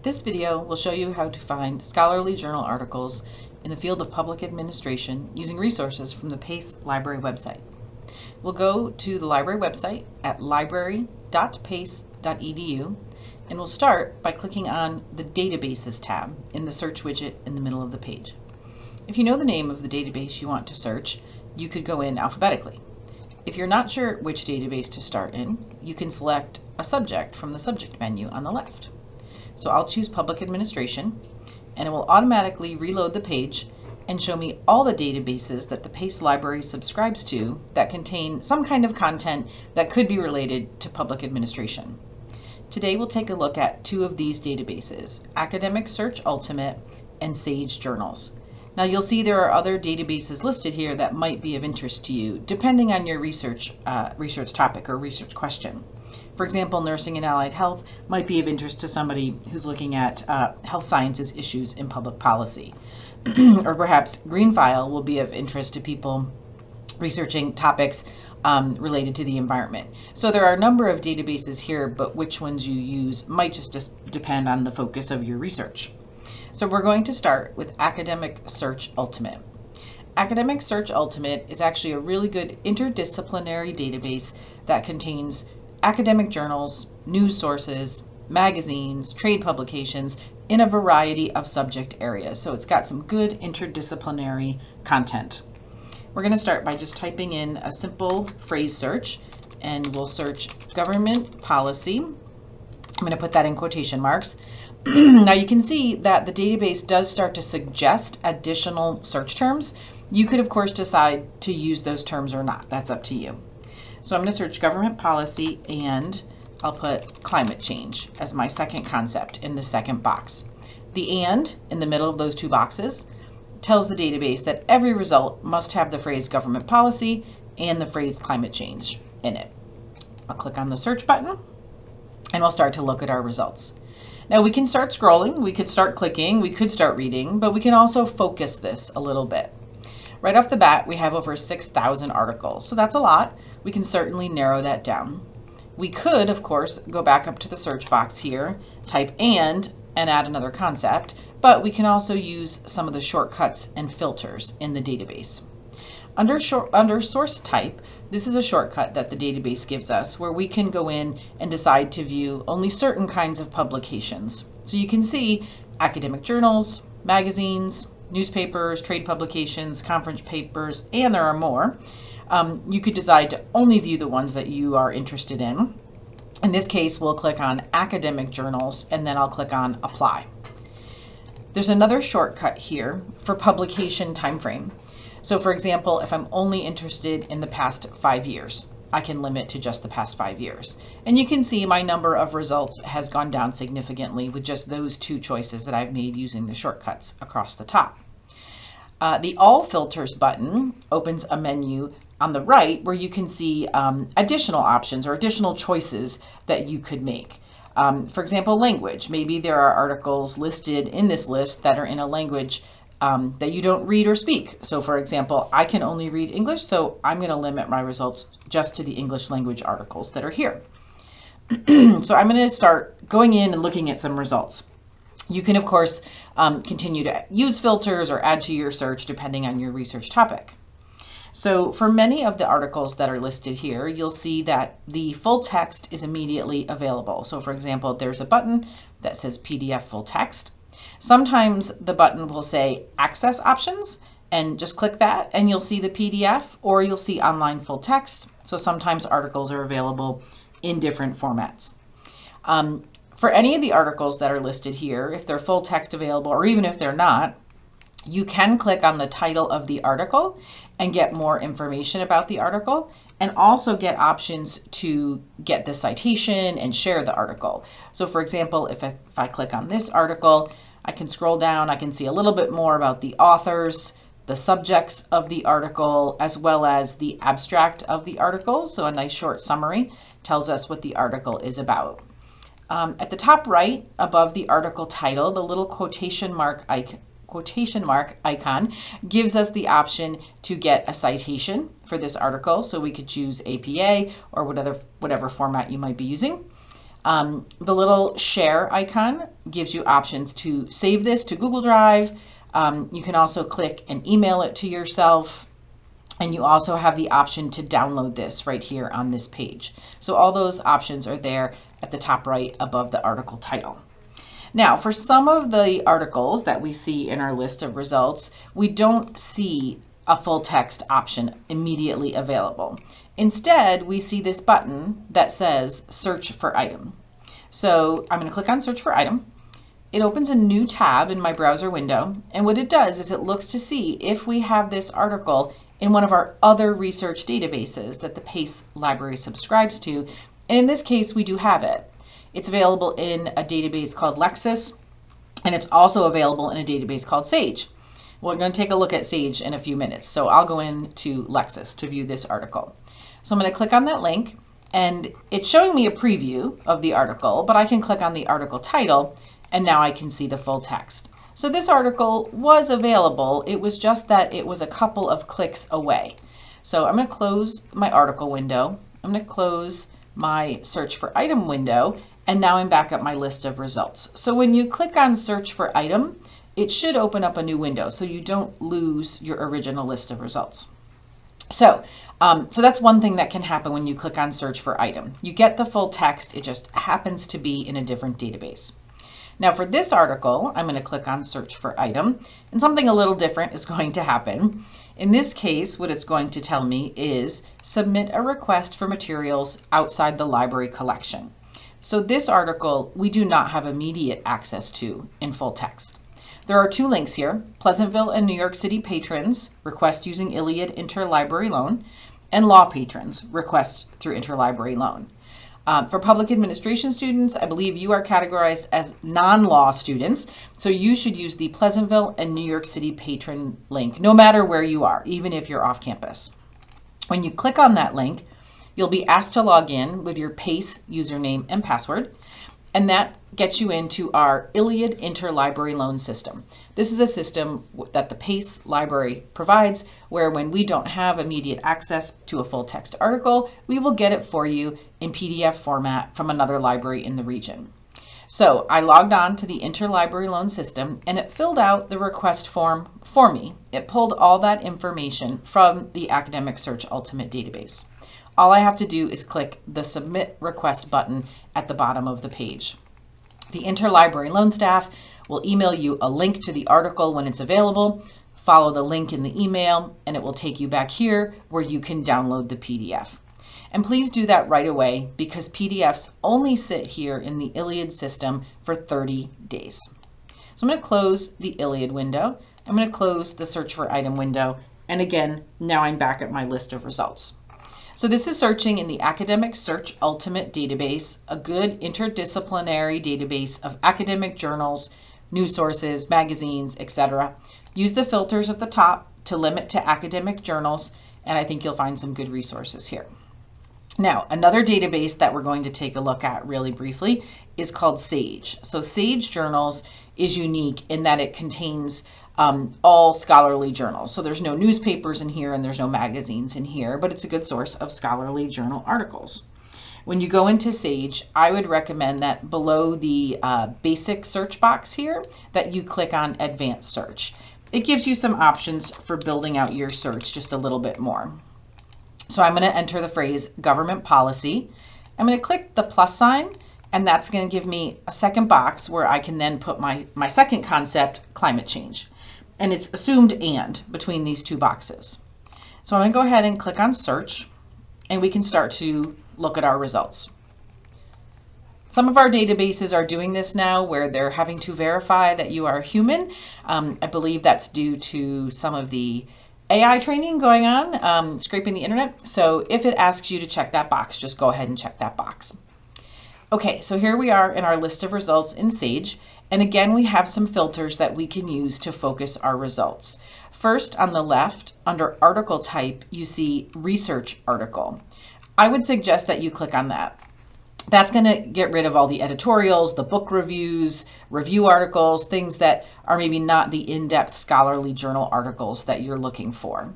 This video will show you how to find scholarly journal articles in the field of public administration using resources from the Pace Library website. We'll go to the library website at Library.Pace.edu, and we'll start by clicking on the Databases tab in the search widget in the middle of the page. If you know the name of the database you want to search, you could go in alphabetically. If you're not sure which database to start in, you can select a subject from the subject menu on the left. So I'll choose Public Administration, and it will automatically reload the page and show me all the databases that the Pace Library subscribes to that contain some kind of content that could be related to public administration. Today we'll take a look at two of these databases, Academic Search Ultimate and Sage Journals. Now you'll see there are other databases listed here that might be of interest to you, depending on your research topic or research question. For example, nursing and allied health might be of interest to somebody who's looking at health sciences issues in public policy. Or perhaps Greenfile will be of interest to people researching topics related to the environment. So there are a number of databases here, but which ones you use might just depend on the focus of your research. So we're going to start with Academic Search Ultimate. Academic Search Ultimate is actually a really good interdisciplinary database that contains academic journals, news sources, magazines, trade publications in a variety of subject areas. So it's got some good interdisciplinary content. We're going to start by just typing in a simple phrase search, and we'll search government policy. I'm going to put that in quotation marks. Now you can see that the database does start to suggest additional search terms. You could of course decide to use those terms or not. That's up to you. So I'm going to search government policy, and I'll put climate change as my second concept in the second box. The and in the middle of those two boxes tells the database that every result must have the phrase government policy and the phrase climate change in it. I'll click on the search button, and we'll start to look at our results. Now we can start scrolling, we could start clicking, we could start reading, but we can also focus this a little bit. Right off the bat, we have over 6,000 articles, so that's a lot. We can certainly narrow that down. We could, of course, go back up to the search box here, type and add another concept, but we can also use some of the shortcuts and filters in the database. Under source type, this is a shortcut that the database gives us where we can go in and decide to view only certain kinds of publications. So you can see academic journals, magazines, newspapers, trade publications, conference papers, and there are more. You could decide to only view the ones that you are interested in. In this case, we'll click on academic journals, and then I'll click on apply. There's another shortcut here for publication timeframe. So for example, if I'm only interested in the past 5 years, I can limit to just the past 5 years. And you can see my number of results has gone down significantly with just those two choices that I've made using the shortcuts across the top. The All Filters button opens a menu on the right where you can see additional options or additional choices that you could make. For example, language. Maybe there are articles listed in this list that are in a language that you don't read or speak. So for example, I can only read English, so I'm going to limit my results just to the English language articles that are here. So I'm going to start going in and looking at some results. You can, of course, continue to use filters or add to your search depending on your research topic. So for many of the articles that are listed here, you'll see that the full text is immediately available. So for example, there's a button that says PDF full text. Sometimes the button will say access options, and just click that and you'll see the PDF, or you'll see online full text. So sometimes articles are available in different formats. For any of the articles that are listed here, if they're full text available, or even if they're not, you can click on the title of the article and get more information about the article, and also get options to get the citation and share the article. So for example, if I click on this article, I can scroll down, I can see a little bit more about the authors, the subjects of the article, as well as the abstract of the article. So a nice short summary tells us what the article is about. At the top right, above the article title, the little quotation mark icon gives us the option to get a citation for this article. So we could choose APA or whatever format you might be using. The little share icon gives you options to save this to Google Drive. You can also click and email it to yourself. And you also have the option to download this right here on this page. So all those options are there at the top right above the article title. Now, for some of the articles that we see in our list of results, we don't see a full text option immediately available. Instead, we see this button that says search for item. So I'm going to click on search for item. It opens a new tab in my browser window. And what it does is it looks to see if we have this article in one of our other research databases that the Pace library subscribes to. And in this case, we do have it. It's available in a database called Lexis, and it's also available in a database called Sage. We're going to take a look at Sage in a few minutes, so I'll go into Lexis to view this article. So I'm going to click on that link, and it's showing me a preview of the article, but I can click on the article title, and now I can see the full text. So this article was available, it was just that it was a couple of clicks away. So I'm going to close my article window, I'm going to close my search for item window, and now I'm back at my list of results. So when you click on search for item, it should open up a new window so you don't lose your original list of results. So that's one thing that can happen when you click on search for item. You get the full text, it just happens to be in a different database. Now for this article, I'm going to click on search for item, and something a little different is going to happen. In this case, what it's going to tell me is submit a request for materials outside the library collection. So this article, we do not have immediate access to in full text. There are two links here, Pleasantville and New York City patrons request using Iliad Interlibrary Loan, and law patrons request through Interlibrary Loan. For public administration students, I believe you are categorized as non-law students, so you should use the Pleasantville and New York City patron link, no matter where you are, even if you're off campus. When you click on that link, you'll be asked to log in with your Pace username and password, and that gets you into our Iliad Interlibrary Loan system. This is a system that the Pace library provides where when we don't have immediate access to a full text article, we will get it for you in PDF format from another library in the region. So I logged on to the Interlibrary Loan system and it filled out the request form for me. It pulled all that information from the Academic Search Ultimate database. All I have to do is click the Submit Request button at the bottom of the page. The Interlibrary Loan staff will email you a link to the article when it's available. Follow the link in the email and it will take you back here where you can download the PDF. And please do that right away because PDFs only sit here in the Iliad system for 30 days. So I'm going to close the Iliad window. I'm going to close the search for item window. And again, now I'm back at my list of results. So this is searching in the Academic Search Ultimate database, a good interdisciplinary database of academic journals, news sources, magazines, etc. Use the filters at the top to limit to academic journals, and I think you'll find some good resources here. Now, another database that we're going to take a look at really briefly is called Sage. So Sage Journals is unique in that it contains all scholarly journals. So there's no newspapers in here and there's no magazines in here, but it's a good source of scholarly journal articles. When you go into Sage, I would recommend that below the basic search box here, that you click on Advanced Search. It gives you some options for building out your search just a little bit more. So I'm going to enter the phrase government policy. I'm going to click the plus sign, and that's going to give me a second box where I can then put my second concept, climate change. And it's assumed and between these two boxes. So I'm going to go ahead and click on search, and we can start to look at our results. Some of our databases are doing this now where they're having to verify that you are human. I believe that's due to some of the AI training going on, scraping the internet. So if it asks you to check that box, just go ahead and check that box. Okay, so here we are in our list of results in Sage. And again, we have some filters that we can use to focus our results. First, on the left, under article type, you see research article. I would suggest that you click on that. That's going to get rid of all the editorials, the book reviews, review articles, things that are maybe not the in-depth scholarly journal articles that you're looking for.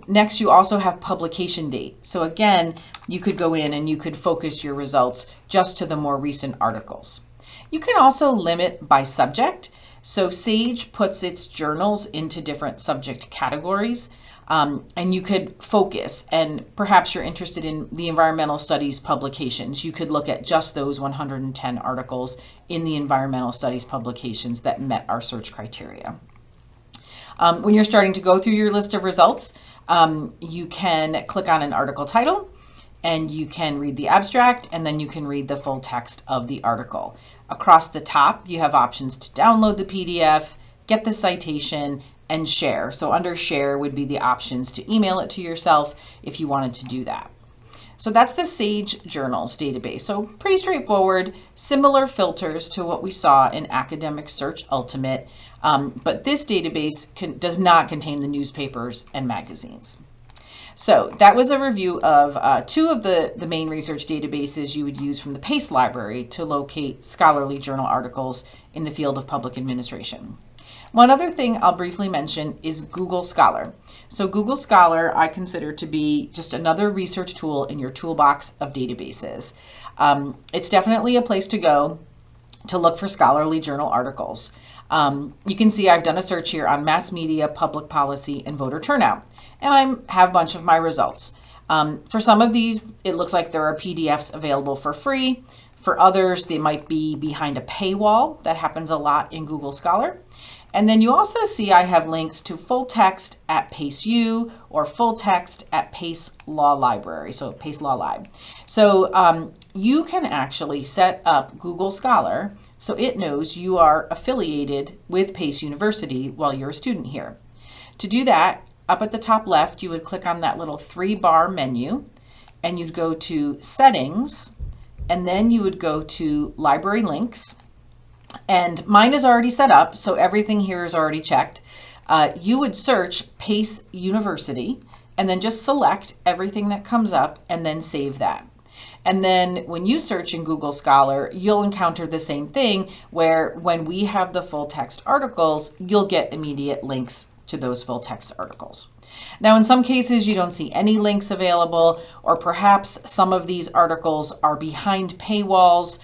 Next, you also have publication date. So again, you could go in and you could focus your results just to the more recent articles. You can also limit by subject. So Sage puts its journals into different subject categories, and you could focus, and perhaps you're interested in the environmental studies publications. You could look at just those 110 articles in the environmental studies publications that met our search criteria. When you're starting to go through your list of results, you can click on an article title, and you can read the abstract, and then you can read the full text of the article. Across the top, you have options to download the PDF, get the citation, and share. So under share would be the options to email it to yourself if you wanted to do that. So that's the Sage Journals database. So pretty straightforward, similar filters to what we saw in Academic Search Ultimate, but this database does not contain the newspapers and magazines. So that was a review of two of the main research databases you would use from the Pace Library to locate scholarly journal articles in the field of public administration. One other thing I'll briefly mention is Google Scholar. So Google Scholar I consider to be just another research tool in your toolbox of databases. It's definitely a place to go to look for scholarly journal articles. You can see I've done a search here on mass media, public policy, and voter turnout, and I have a bunch of my results. For some of these, it looks like there are PDFs available for free. For others, they might be behind a paywall. That happens a lot in Google Scholar. And then you also see I have links to full text at Pace.edu or full text at Pace Law Library, so Pace Law Lib. So you can actually set up Google Scholar so it knows you are affiliated with Pace University while you're a student here. To do that, up at the top left, you would click on that little 3-bar menu, and you'd go to Settings, and then you would go to Library Links. And mine is already set up, so everything here is already checked. You would search Pace University and then just select everything that comes up and then save that. And then when you search in Google Scholar, you'll encounter the same thing where when we have the full text articles, you'll get immediate links to those full text articles. Now, in some cases, you don't see any links available, or perhaps some of these articles are behind paywalls.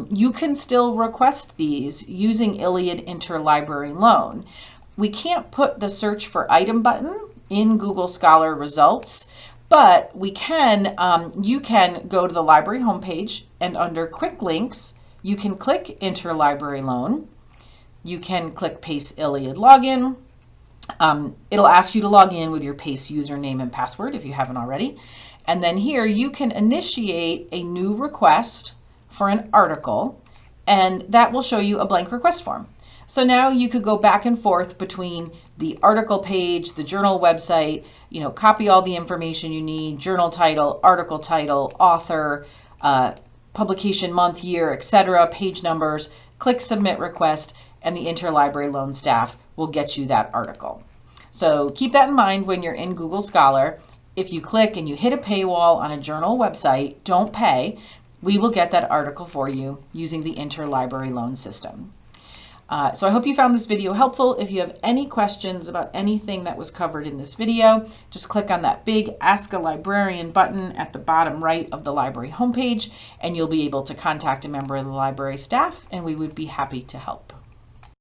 You can still request these using Iliad Interlibrary Loan. We can't put the search for item button in Google Scholar results, but we can, you can go to the library homepage, and under quick links, you can click Interlibrary Loan. You can click Pace Iliad Login. It'll ask you to log in with your Pace username and password if you haven't already. And then here you can initiate a new request for an article, and that will show you a blank request form. So now you could go back and forth between the article page, the journal website, copy all the information you need, journal title, article title, author, publication month, year, etc., page numbers, click submit request, and the Interlibrary Loan staff will get you that article. So keep that in mind when you're in Google Scholar. If you click and you hit a paywall on a journal website, don't pay. We will get that article for you using the Interlibrary Loan system. So I hope you found this video helpful. If you have any questions about anything that was covered in this video, just click on that big Ask a Librarian button at the bottom right of the library homepage, and you'll be able to contact a member of the library staff, and we would be happy to help.